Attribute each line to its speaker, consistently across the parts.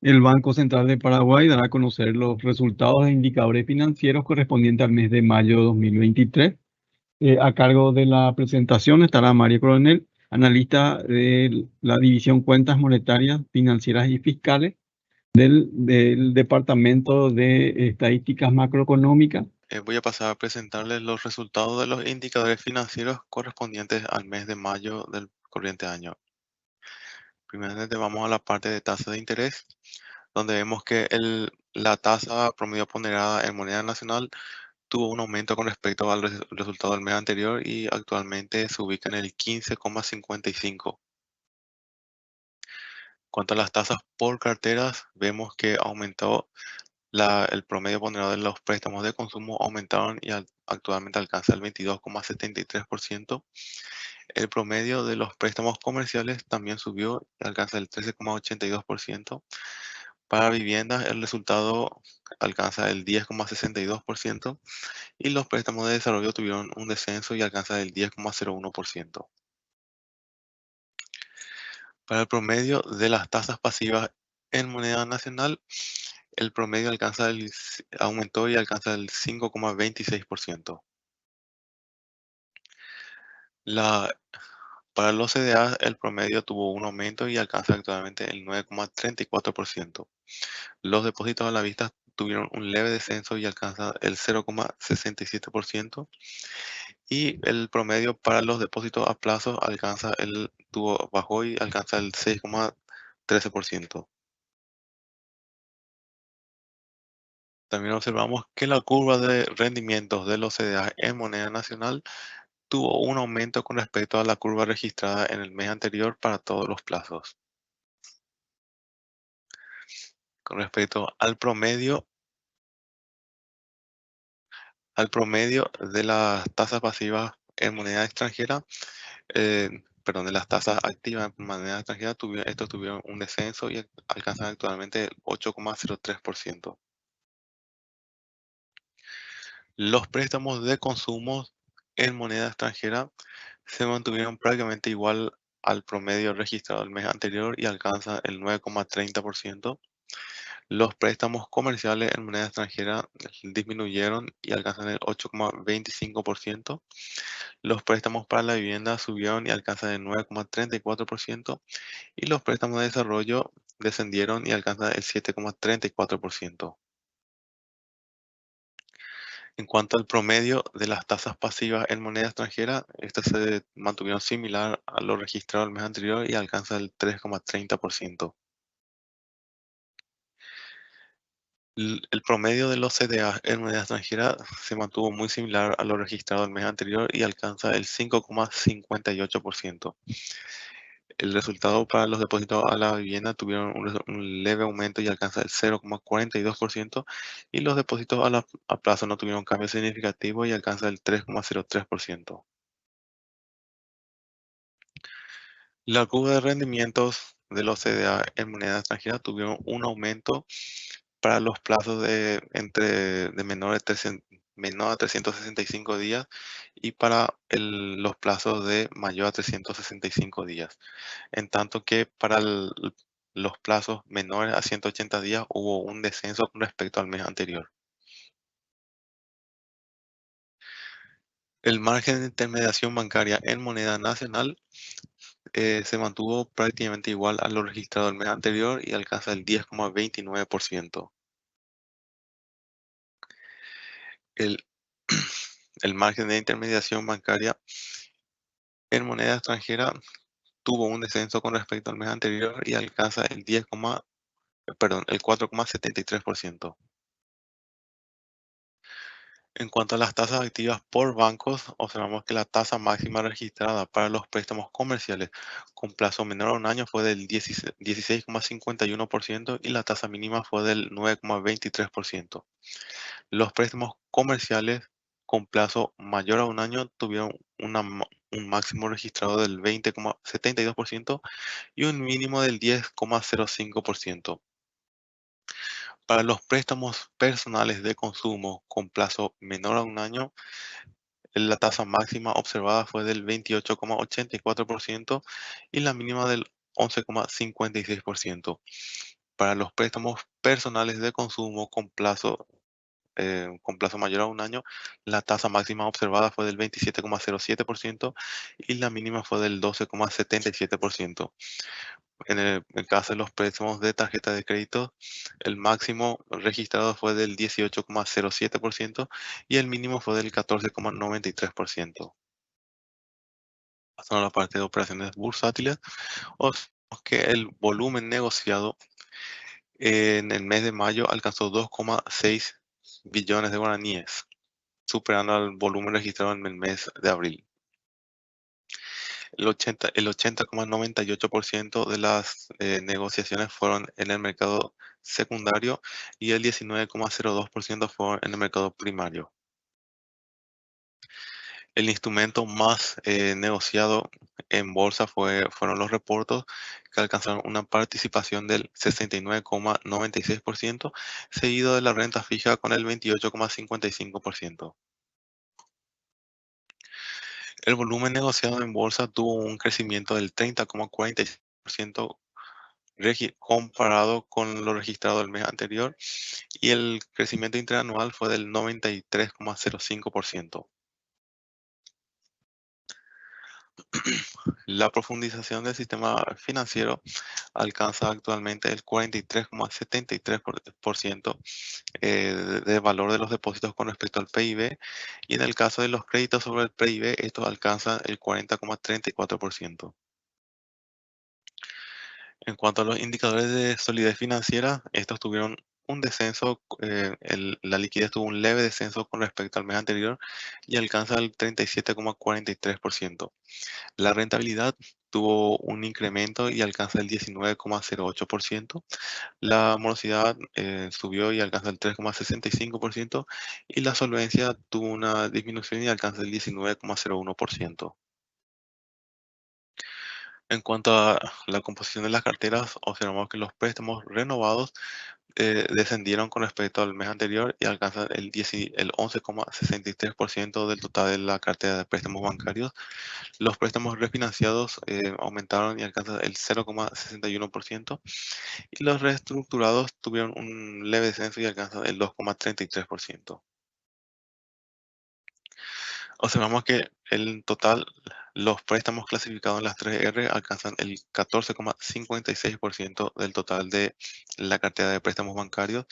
Speaker 1: El Banco Central de Paraguay dará a conocer los resultados de indicadores financieros correspondientes al mes de mayo de 2023. A cargo de la presentación estará María Coronel, analista de la División Cuentas Monetarias, Financieras y Fiscales del Departamento de Estadísticas Macroeconómicas.
Speaker 2: Voy a pasar a presentarles los resultados de los indicadores financieros correspondientes al mes de mayo del corriente año. Primeramente vamos a la parte de tasa de interés, donde vemos que la tasa promedio ponderada en moneda nacional tuvo un aumento con respecto al resultado del mes anterior y actualmente se ubica en el 15,55. Cuanto a las tasas por carteras, vemos que aumentó el promedio ponderado de los préstamos de consumo aumentaron y actualmente alcanza el 22,73%. El promedio de los préstamos comerciales también subió y alcanza el 13,82%. Para viviendas, el resultado alcanza el 10,62% y los préstamos de desarrollo tuvieron un descenso y alcanza el 10,01%. Para el promedio de las tasas pasivas en moneda nacional, el promedio aumentó y alcanza el 5,26%. La, para los CDA, el promedio tuvo un aumento y alcanza actualmente el 9,34%. Los depósitos a la vista tuvieron un leve descenso y alcanza el 0,67%. Y el promedio para los depósitos a plazo bajó y alcanza el 6,13%. También observamos que la curva de rendimientos de los CDA en moneda nacional tuvo un aumento con respecto a la curva registrada en el mes anterior para todos los plazos. Con respecto al promedio de las tasas pasivas en moneda extranjera, de las tasas activas en moneda extranjera, estos tuvieron un descenso y alcanzan actualmente el 8,03%. Los préstamos de consumo en moneda extranjera se mantuvieron prácticamente igual al promedio registrado el mes anterior y alcanza el 9,30%. Los préstamos comerciales en moneda extranjera disminuyeron y alcanzan el 8,25%. Los préstamos para la vivienda subieron y alcanzan el 9,34%. Y los préstamos de desarrollo descendieron y alcanzan el 7,34%. En cuanto al promedio de las tasas pasivas en moneda extranjera, estas se mantuvieron similar a lo registrado el mes anterior y alcanza el 3,30%. El promedio de los CDA en moneda extranjera se mantuvo muy similar a lo registrado el mes anterior y alcanza el 5,58%. El resultado para los depósitos a la vivienda tuvieron un leve aumento y alcanza el 0,42% y los depósitos a plazo no tuvieron cambio significativo y alcanza el 3,03%. La curva de rendimientos de los CDA en moneda extranjera tuvieron un aumento para los plazos de menor a 365 días y para los plazos de mayor a 365 días. En tanto que para los plazos menores a 180 días hubo un descenso con respecto al mes anterior. El margen de intermediación bancaria en moneda nacional se mantuvo prácticamente igual a lo registrado el mes anterior y alcanza el 10,29%. El, el margen de intermediación bancaria en moneda extranjera tuvo un descenso con respecto al mes anterior y alcanza el 4,73%. En cuanto a las tasas activas por bancos, observamos que la tasa máxima registrada para los préstamos comerciales con plazo menor a un año fue del 16,51% y la tasa mínima fue del 9,23%. Los préstamos comerciales con plazo mayor a un año tuvieron un máximo registrado del 20,72% y un mínimo del 10,05%. Para los préstamos personales de consumo con plazo menor a un año, la tasa máxima observada fue del 28,84% y la mínima del 11,56%. Para los préstamos personales de consumo con plazo mayor a un año, la tasa máxima observada fue del 27,07% y la mínima fue del 12,77%. En el caso de los préstamos de tarjeta de crédito, el máximo registrado fue del 18,07% y el mínimo fue del 14,93%. Pasando a la parte de operaciones bursátiles, observamos que el volumen negociado en el mes de mayo alcanzó 2,6 billones de guaraníes, superando al volumen registrado en el mes de abril. El 80,98% de las negociaciones fueron en el mercado secundario y el 19,02% fueron en el mercado primario. El instrumento más negociado en bolsa fueron los reportos, que alcanzaron una participación del 69,96%, seguido de la renta fija con el 28,55%. El volumen negociado en bolsa tuvo un crecimiento del 30,46% comparado con lo registrado el mes anterior, y el crecimiento interanual fue del 93,05%. La profundización del sistema financiero alcanza actualmente el 43,73% de valor de los depósitos con respecto al PIB, y en el caso de los créditos sobre el PIB, estos alcanzan el 40,34%. En cuanto a los indicadores de solidez financiera, estos tuvieron un descenso, la liquidez tuvo un leve descenso con respecto al mes anterior y alcanza el 37,43%. La rentabilidad tuvo un incremento y alcanza el 19,08%. La morosidad subió y alcanza el 3,65%, y la solvencia tuvo una disminución y alcanza el 19,01%. En cuanto a la composición de las carteras, observamos que los préstamos renovados descendieron con respecto al mes anterior y alcanzan el 11,63% del total de la cartera de préstamos bancarios. Los préstamos refinanciados aumentaron y alcanzan el 0,61%, y los reestructurados tuvieron un leve descenso y alcanzan el 2,33%. Observamos que en total los préstamos clasificados en las 3R alcanzan el 14,56% del total de la cartera de préstamos bancarios.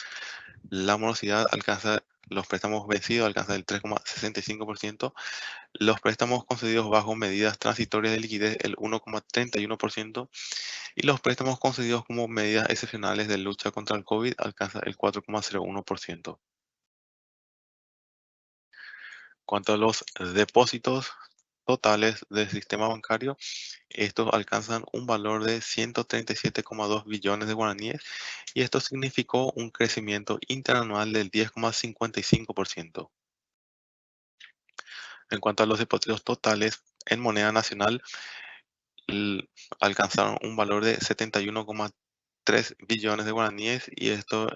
Speaker 2: La morosidad alcanza, los préstamos vencidos alcanzan el 3,65%, los préstamos concedidos bajo medidas transitorias de liquidez el 1,31%, y los préstamos concedidos como medidas excepcionales de lucha contra el COVID alcanzan el 4,01%. Cuanto a los depósitos totales del sistema bancario, estos alcanzan un valor de 137,2 billones de guaraníes, y esto significó un crecimiento interanual del 10,55%. En cuanto a los depósitos totales en moneda nacional, l- alcanzaron un valor de 71,3 billones de guaraníes, y esto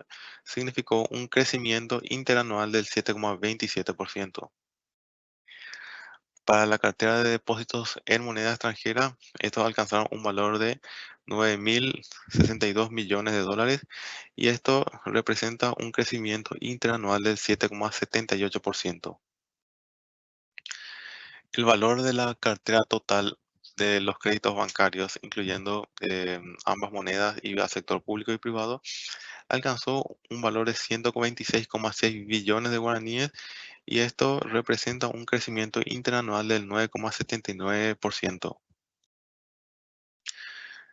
Speaker 2: significó un crecimiento interanual del 7,27%. Para la cartera de depósitos en moneda extranjera, estos alcanzaron un valor de 9.062 millones de dólares, y esto representa un crecimiento interanual del 7,78%. El valor de la cartera total de los créditos bancarios, incluyendo ambas monedas y al sector público y privado, alcanzó un valor de 126,6 billones de guaraníes, y esto representa un crecimiento interanual del 9,79%.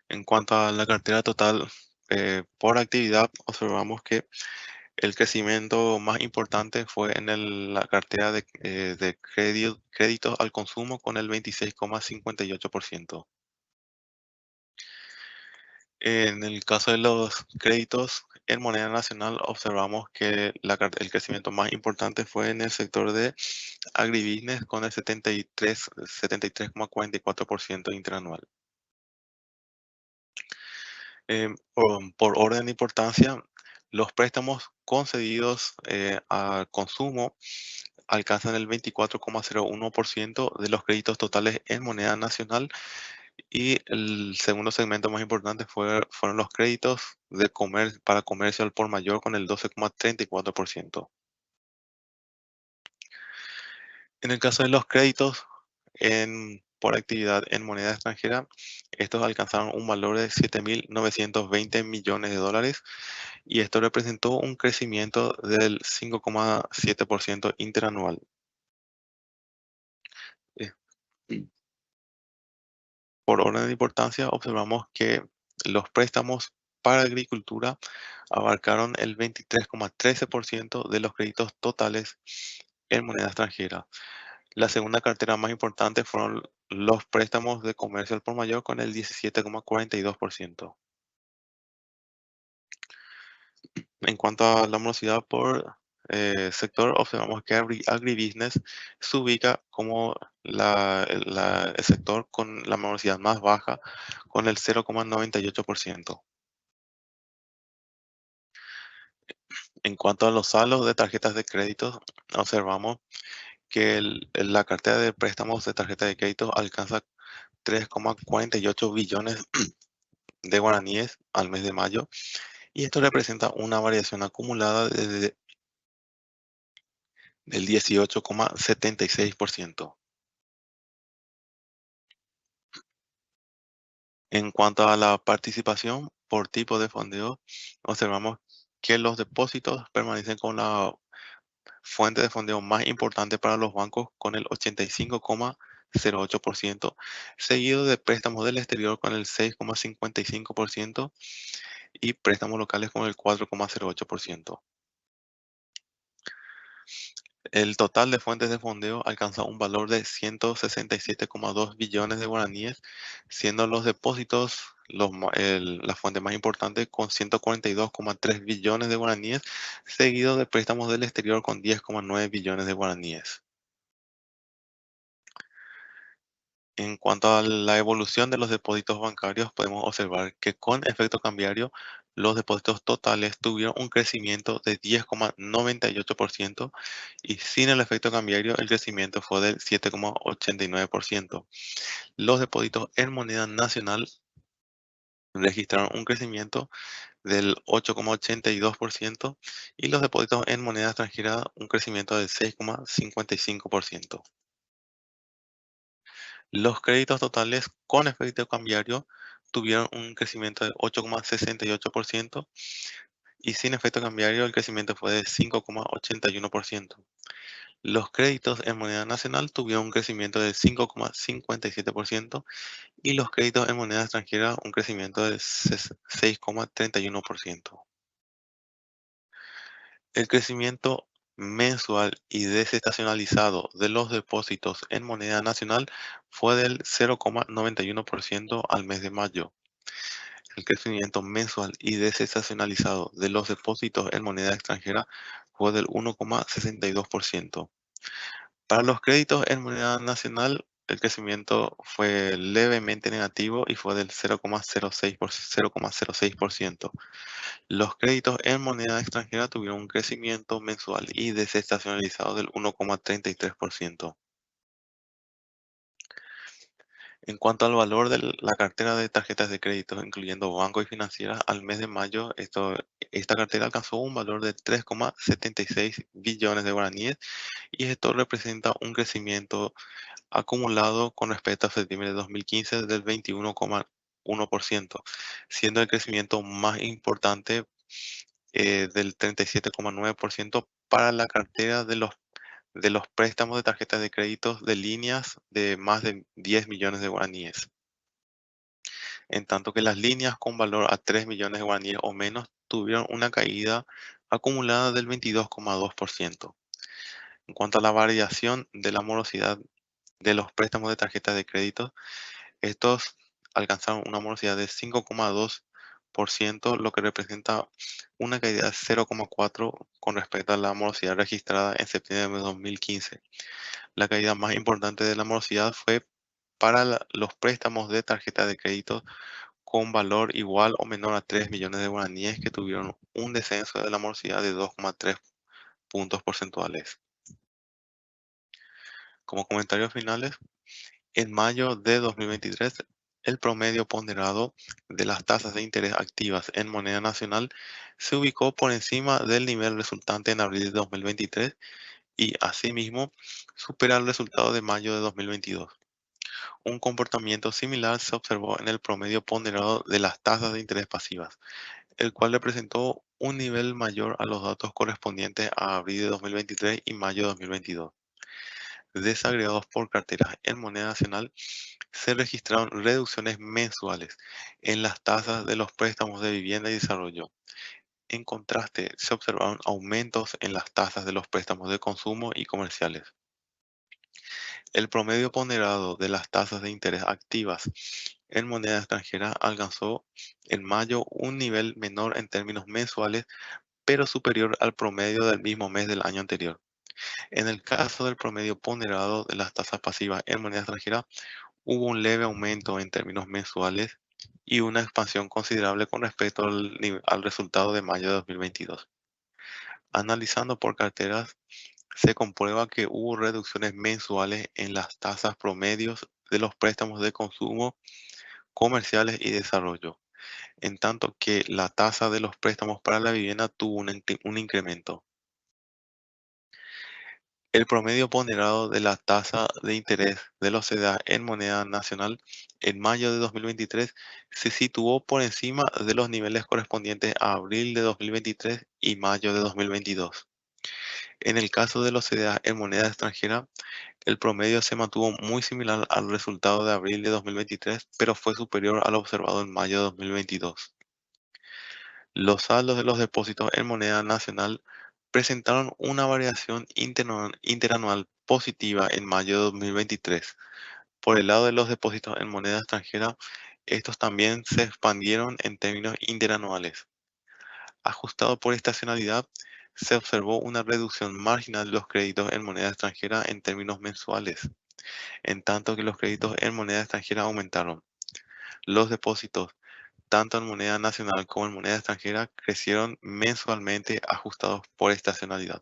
Speaker 2: En cuanto a la cartera total por actividad, observamos que el crecimiento más importante fue en la cartera de créditos al consumo con el 26,58%. En el caso de los créditos en moneda nacional, observamos que el crecimiento más importante fue en el sector de agribusiness con el 73,44% interanual. Por orden de importancia, los préstamos concedidos a consumo alcanzan el 24,01% de los créditos totales en moneda nacional, Y el segundo segmento más importante fueron los créditos para comercio al por mayor con el 12,34%. En el caso de los créditos por actividad en moneda extranjera, estos alcanzaron un valor de 7.920 millones de dólares y esto representó un crecimiento del 5,7% interanual. Eh, Por orden de importancia, observamos que los préstamos para agricultura abarcaron el 23,13% de los créditos totales en moneda extranjera. La segunda cartera más importante fueron los préstamos de comercio al por mayor con el 17,42%. En cuanto a la morosidad por sector, observamos que agribusiness se ubica como el sector con la morosidad más baja, con el 0,98%. En cuanto a los saldos de tarjetas de crédito, observamos que la cartera de préstamos de tarjeta de crédito alcanza 3,48 billones de guaraníes al mes de mayo, y esto representa una variación acumulada del 18,76%. En cuanto a la participación por tipo de fondeo, observamos que los depósitos permanecen con la fuente de fondeo más importante para los bancos con el 85,08%, seguido de préstamos del exterior con el 6,55% y préstamos locales con el 4,08%. El total de fuentes de fondeo alcanza un valor de 167,2 billones de guaraníes, siendo los depósitos la fuente más importante con 142,3 billones de guaraníes, seguido de préstamos del exterior con 10,9 billones de guaraníes. En cuanto a la evolución de los depósitos bancarios, podemos observar que con efecto cambiario, los depósitos totales tuvieron un crecimiento de 10,98% y sin el efecto cambiario el crecimiento fue del 7,89%. Los depósitos en moneda nacional registraron un crecimiento del 8,82% y los depósitos en moneda extranjera un crecimiento del 6,55%. Los créditos totales con efecto cambiario tuvieron un crecimiento de 8,68% y sin efecto cambiario el crecimiento fue de 5,81%. Los créditos en moneda nacional tuvieron un crecimiento de 5,57% y los créditos en moneda extranjera un crecimiento de 6,31%. El crecimiento mensual y desestacionalizado de los depósitos en moneda nacional fue del 0,91% al mes de mayo. El crecimiento mensual y desestacionalizado de los depósitos en moneda extranjera fue del 1,62%. Para los créditos en moneda nacional, el crecimiento fue levemente negativo y fue del 0,06%. Los créditos en moneda extranjera tuvieron un crecimiento mensual y desestacionalizado del 1,33%. En cuanto al valor de la cartera de tarjetas de crédito, incluyendo bancos y financieras, al mes de mayo, esta cartera alcanzó un valor de 3,76 billones de guaraníes y esto representa un crecimiento acumulado con respecto a septiembre de 2015 del 21,1%, siendo el crecimiento más importante del 37,9% para la cartera de los préstamos de tarjetas de créditos de líneas de más de 10 millones de guaraníes, en tanto que las líneas con valor a 3 millones de guaraníes o menos tuvieron una caída acumulada del 22,2%. En cuanto a la variación de la morosidad de los préstamos de tarjetas de crédito, estos alcanzaron una morosidad de 5,2%, lo que representa una caída de 0,4 con respecto a la morosidad registrada en septiembre de 2015. La caída más importante de la morosidad fue para los préstamos de tarjeta de crédito con valor igual o menor a 3 millones de guaraníes que tuvieron un descenso de la morosidad de 2,3 puntos porcentuales. Como comentarios finales, en mayo de 2023 El promedio ponderado de las tasas de interés activas en moneda nacional se ubicó por encima del nivel resultante en abril de 2023 y, asimismo, supera el resultado de mayo de 2022. Un comportamiento similar se observó en el promedio ponderado de las tasas de interés pasivas, el cual representó un nivel mayor a los datos correspondientes a abril de 2023 y mayo de 2022. Desagregados por carteras en moneda nacional, se registraron reducciones mensuales en las tasas de los préstamos de vivienda y desarrollo. En contraste, se observaron aumentos en las tasas de los préstamos de consumo y comerciales. El promedio ponderado de las tasas de interés activas en moneda extranjera alcanzó en mayo un nivel menor en términos mensuales, pero superior al promedio del mismo mes del año anterior. En el caso del promedio ponderado de las tasas pasivas en moneda extranjera, hubo un leve aumento en términos mensuales y una expansión considerable con respecto al resultado de mayo de 2022. Analizando por carteras, se comprueba que hubo reducciones mensuales en las tasas promedios de los préstamos de consumo, comerciales y desarrollo, en tanto que la tasa de los préstamos para la vivienda tuvo un incremento. El promedio ponderado de la tasa de interés de los CDA en moneda nacional en mayo de 2023 se situó por encima de los niveles correspondientes a abril de 2023 y mayo de 2022. En el caso de los CDA en moneda extranjera, el promedio se mantuvo muy similar al resultado de abril de 2023, pero fue superior al observado en mayo de 2022. Los saldos de los depósitos en moneda nacional presentaron una variación interanual positiva en mayo de 2023. Por el lado de los depósitos en moneda extranjera, estos también se expandieron en términos interanuales. Ajustado por estacionalidad, se observó una reducción marginal de los créditos en moneda extranjera en términos mensuales, en tanto que los créditos en moneda extranjera aumentaron. Los depósitos, tanto en moneda nacional como en moneda extranjera, crecieron mensualmente ajustados por estacionalidad.